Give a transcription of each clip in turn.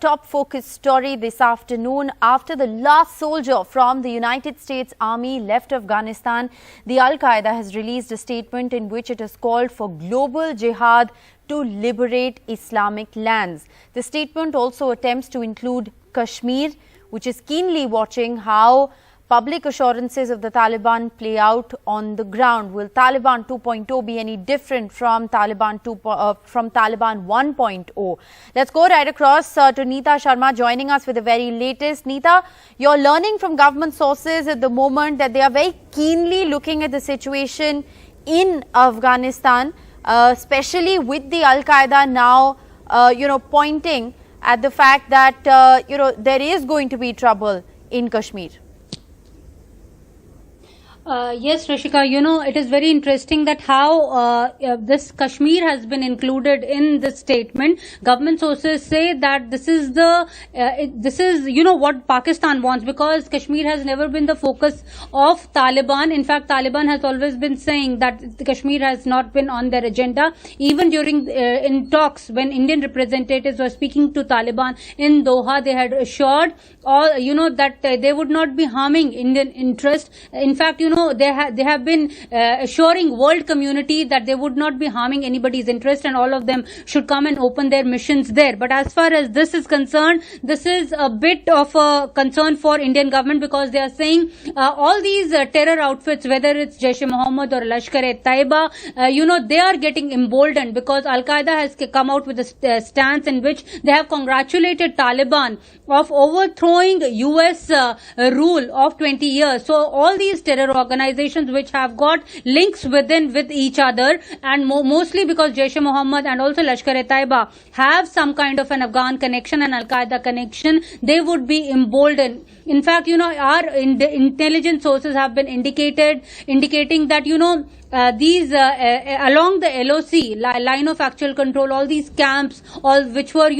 top focus story this afternoon. After the last soldier from the United States Army left Afghanistan, the Al-Qaeda has released a statement in which it has called for global jihad to liberate Islamic lands. The statement also attempts to include Kashmir, which is keenly watching how public assurances of the Taliban play out on the ground. Will Taliban 2.0 be any different from Taliban 1.0? Let's go right across to Neeta Sharma joining us with the very latest. Neeta, you're learning from government sources at the moment that they are very keenly looking at the situation in Afghanistan, especially with the Al-Qaeda now, pointing at the fact that, there is going to be trouble in Kashmir. Yes, Rishika, it is very interesting that how this Kashmir has been included in this statement. Government sources say that this is what Pakistan wants, because Kashmir has never been the focus of Taliban. In fact, Taliban has always been saying that Kashmir has not been on their agenda. Even during in talks when Indian representatives were speaking to Taliban in Doha, they had assured that they would not be harming Indian interest. In fact, they have been assuring world community that they would not be harming anybody's interest and all of them should come and open their missions there. But as far as this is concerned, this is a bit of a concern for Indian government, because they are saying all these terror outfits, whether it's Jaish-e-Mohammed or Lashkar-e-Taiba, they are getting emboldened because Al-Qaeda has come out with a stance in which they have congratulated Taliban of overthrowing US rule of 20 years. So all these terror organizations which have got links with each other, and mostly because Jaish-e-Mohammed and also Lashkar-e-Taiba have some kind of an Afghan connection and Al-Qaeda connection, they would be emboldened. In fact, our intelligence sources have been indicating that, these along the LOC, line of actual control, all these camps, all which were,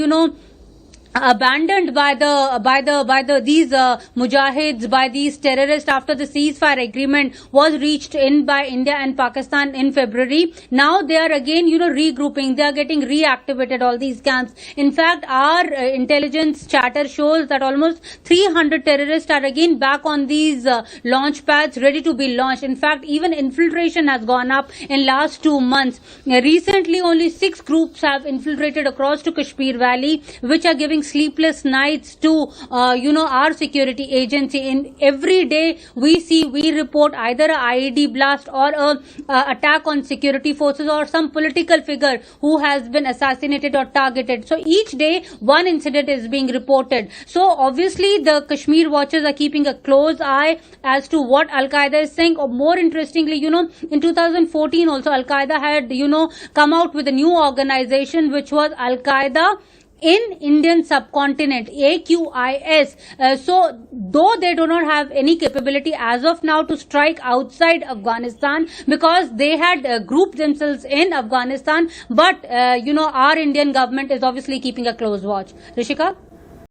abandoned by these mujahids, by these terrorists after the ceasefire agreement was reached in by India and Pakistan in February. Now they are again, regrouping. They are getting reactivated, all these camps. In fact, our intelligence chatter shows that almost 300 terrorists are again back on these launch pads, ready to be launched. In fact, even infiltration has gone up in last 2 months. Recently, only 6 groups have infiltrated across to Kashmir Valley, which are giving sleepless nights to our security agency. In every day we report either a IED blast or a attack on security forces or some political figure who has been assassinated or targeted. So each day one incident is being reported. So obviously the Kashmir watchers are keeping a close eye as to what Al-Qaeda is saying. Or more interestingly, in 2014 also Al-Qaeda had come out with a new organization which was Al-Qaeda in Indian subcontinent, AQIS. So though they do not have any capability as of now to strike outside Afghanistan, because they had grouped themselves in Afghanistan, but our Indian government is obviously keeping a close watch. Rishika?